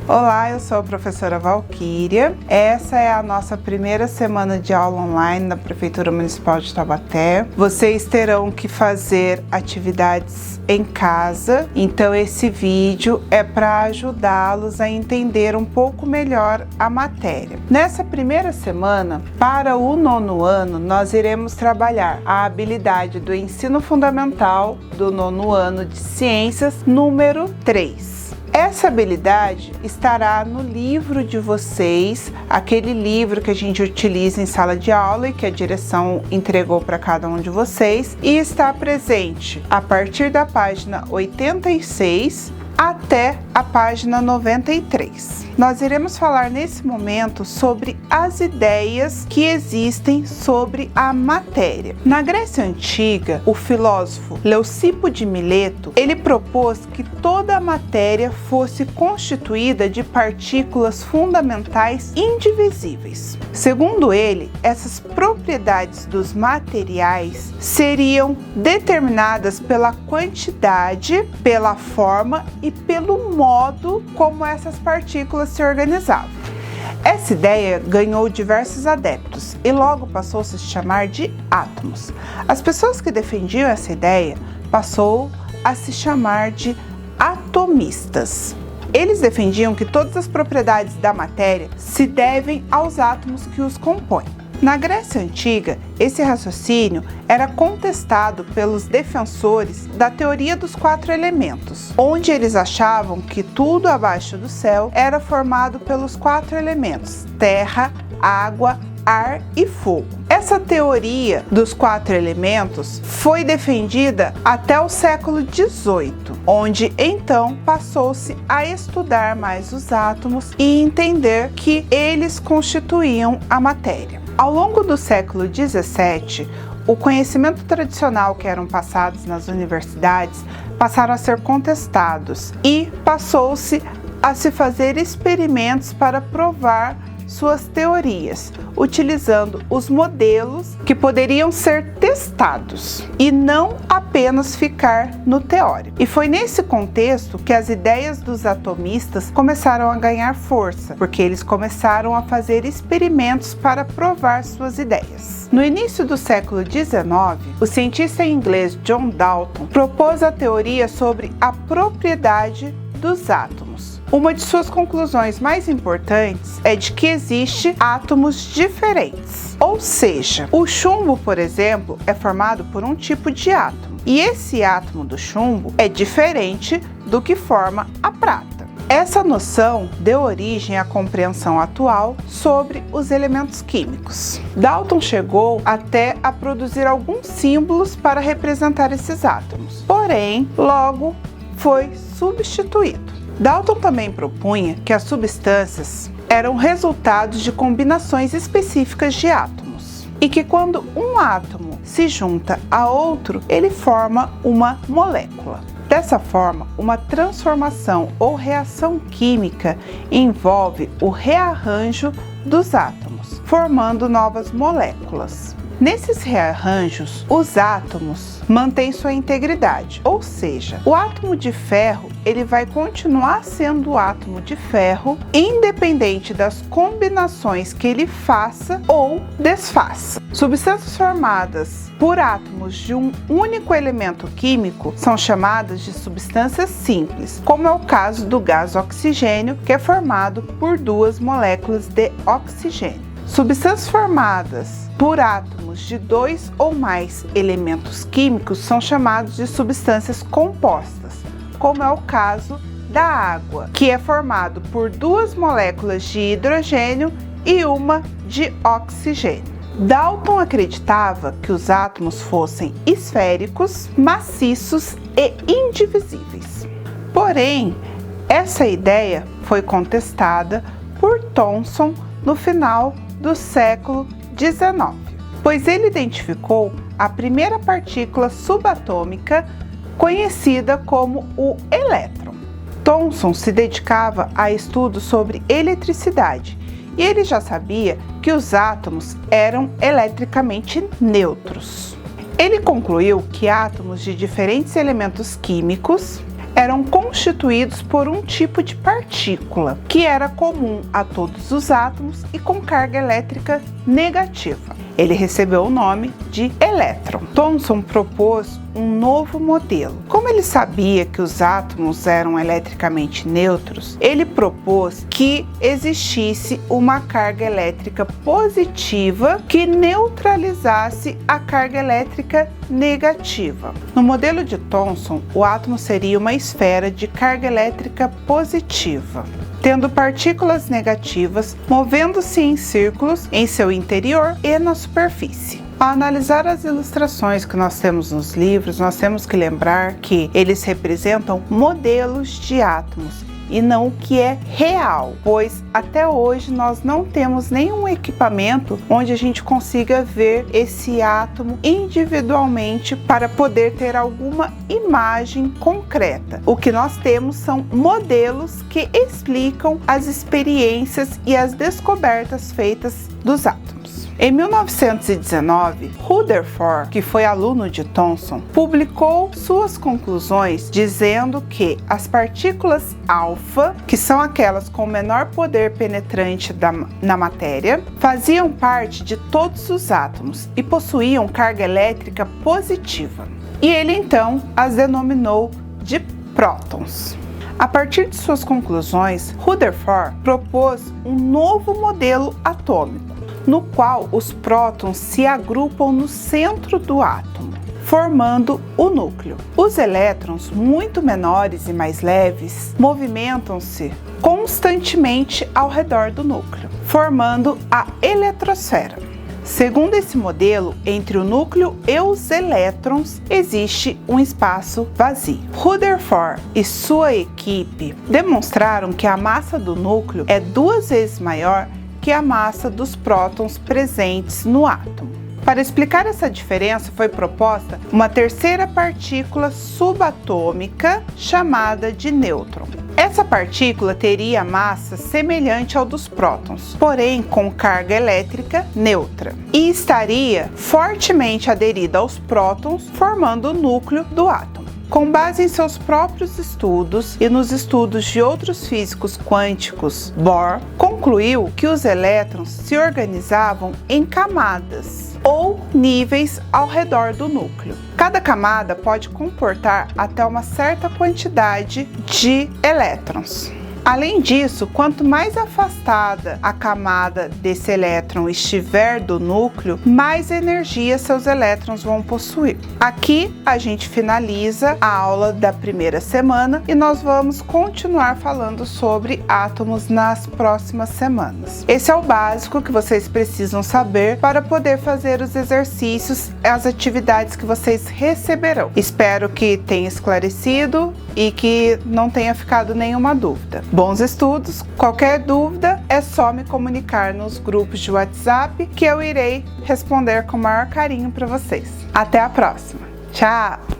Olá, eu sou a professora Valquíria. Essa é a nossa primeira semana de aula online na Prefeitura Municipal de Taubaté. Vocês terão que fazer atividades em casa, então esse vídeo é para ajudá-los a entender um pouco melhor a matéria. Nessa primeira semana, para o 9º ano, nós iremos trabalhar a habilidade do ensino fundamental do 9º ano de Ciências, número 3. Essa habilidade estará no livro de vocês, aquele livro que a gente utiliza em sala de aula e que a direção entregou para cada um de vocês, e está presente a partir da página 86 até a página 93. Nós iremos falar nesse momento sobre as ideias que existem sobre a matéria. Na Grécia Antiga, o filósofo Leucipo de Mileto, ele propôs que toda a matéria fosse constituída de partículas fundamentais indivisíveis. Segundo ele, essas propriedades dos materiais seriam determinadas pela quantidade, pela forma e pelo modo como essas partículas se organizavam. Essa ideia ganhou diversos adeptos e logo passou a se chamar de átomos. As pessoas que defendiam essa ideia passou a se chamar de atomistas. Eles defendiam que todas as propriedades da matéria se devem aos átomos que os compõem. Na Grécia Antiga, esse raciocínio era contestado pelos defensores da teoria dos 4 elementos, onde eles achavam que tudo abaixo do céu era formado pelos 4 elementos: terra, água, ar e fogo. Essa teoria dos 4 elementos foi defendida até o século XVIII, onde então passou-se a estudar mais os átomos e entender que eles constituíam a matéria. Ao longo do século XVII, o conhecimento tradicional que eram passados nas universidades passaram a ser contestados e passou-se a se fazer experimentos para provar suas teorias, utilizando os modelos que poderiam ser testados e não apenas ficar no teórico. E foi nesse contexto que as ideias dos atomistas começaram a ganhar força, porque eles começaram a fazer experimentos para provar suas ideias. No início do século XIX, o cientista inglês John Dalton propôs a teoria sobre a propriedade dos átomos. Uma de suas conclusões mais importantes é de que existem átomos diferentes. Ou seja, o chumbo, por exemplo, é formado por um tipo de átomo. E esse átomo do chumbo é diferente do que forma a prata. Essa noção deu origem à compreensão atual sobre os elementos químicos. Dalton chegou até a produzir alguns símbolos para representar esses átomos, porém, logo foi substituído. Dalton também propunha que as substâncias eram resultados de combinações específicas de átomos e que quando um átomo se junta a outro, ele forma uma molécula. Dessa forma, uma transformação ou reação química envolve o rearranjo dos átomos, formando novas moléculas. Nesses rearranjos, os átomos mantêm sua integridade, ou seja, o átomo de ferro ele vai continuar sendo o átomo de ferro, independente das combinações que ele faça ou desfaça. Substâncias formadas por átomos de um único elemento químico são chamadas de substâncias simples, como é o caso do gás oxigênio, que é formado por 2 moléculas de oxigênio. Substâncias formadas por átomos de 2 ou mais elementos químicos são chamados de substâncias compostas, como é o caso da água, que é formado por 2 moléculas de hidrogênio e uma de oxigênio. Dalton acreditava que os átomos fossem esféricos, maciços e indivisíveis. Porém, essa ideia foi contestada por Thomson no final do século XIX, pois ele identificou a primeira partícula subatômica conhecida como o elétron. Thomson se dedicava a estudos sobre eletricidade e ele já sabia que os átomos eram eletricamente neutros. Ele concluiu que átomos de diferentes elementos químicos eram constituídos por um tipo de partícula que era comum a todos os átomos e com carga elétrica negativa. Ele recebeu o nome de elétron. Thomson propôs um novo modelo. Como ele sabia que os átomos eram eletricamente neutros, ele propôs que existisse uma carga elétrica positiva que neutralizasse a carga elétrica negativa. No modelo de Thomson, o átomo seria uma esfera de carga elétrica positiva, tendo partículas negativas movendo-se em círculos em seu interior e na superfície. Ao analisar as ilustrações que nós temos nos livros, nós temos que lembrar que eles representam modelos de átomos e não o que é real, pois até hoje nós não temos nenhum equipamento onde a gente consiga ver esse átomo individualmente para poder ter alguma imagem concreta. O que nós temos são modelos que explicam as experiências e as descobertas feitas dos átomos. Em 1919, Rutherford, que foi aluno de Thomson, publicou suas conclusões dizendo que as partículas alfa, que são aquelas com menor poder penetrante na matéria, faziam parte de todos os átomos e possuíam carga elétrica positiva. E ele então as denominou de prótons. A partir de suas conclusões, Rutherford propôs um novo modelo atômico, no qual os prótons se agrupam no centro do átomo, formando o núcleo. Os elétrons, muito menores e mais leves, movimentam-se constantemente ao redor do núcleo, formando a eletrosfera. Segundo esse modelo, entre o núcleo e os elétrons existe um espaço vazio. Rutherford e sua equipe demonstraram que a massa do núcleo é 2 vezes maior que a massa dos prótons presentes no átomo. Para explicar essa diferença, foi proposta uma terceira partícula subatômica chamada de nêutron. Essa partícula teria massa semelhante ao dos prótons, porém com carga elétrica neutra, e estaria fortemente aderida aos prótons, formando o núcleo do átomo. Com base em seus próprios estudos e nos estudos de outros físicos quânticos, Bohr concluiu que os elétrons se organizavam em camadas ou níveis ao redor do núcleo. Cada camada pode comportar até uma certa quantidade de elétrons. Além disso, quanto mais afastada a camada desse elétron estiver do núcleo, mais energia seus elétrons vão possuir. Aqui a gente finaliza a aula da primeira semana e nós vamos continuar falando sobre átomos nas próximas semanas. Esse é o básico que vocês precisam saber para poder fazer os exercícios, as atividades que vocês receberão. Espero que tenha esclarecido e que não tenha ficado nenhuma dúvida. Bons estudos! Qualquer dúvida é só me comunicar nos grupos de WhatsApp que eu irei responder com o maior carinho para vocês. Até a próxima! Tchau!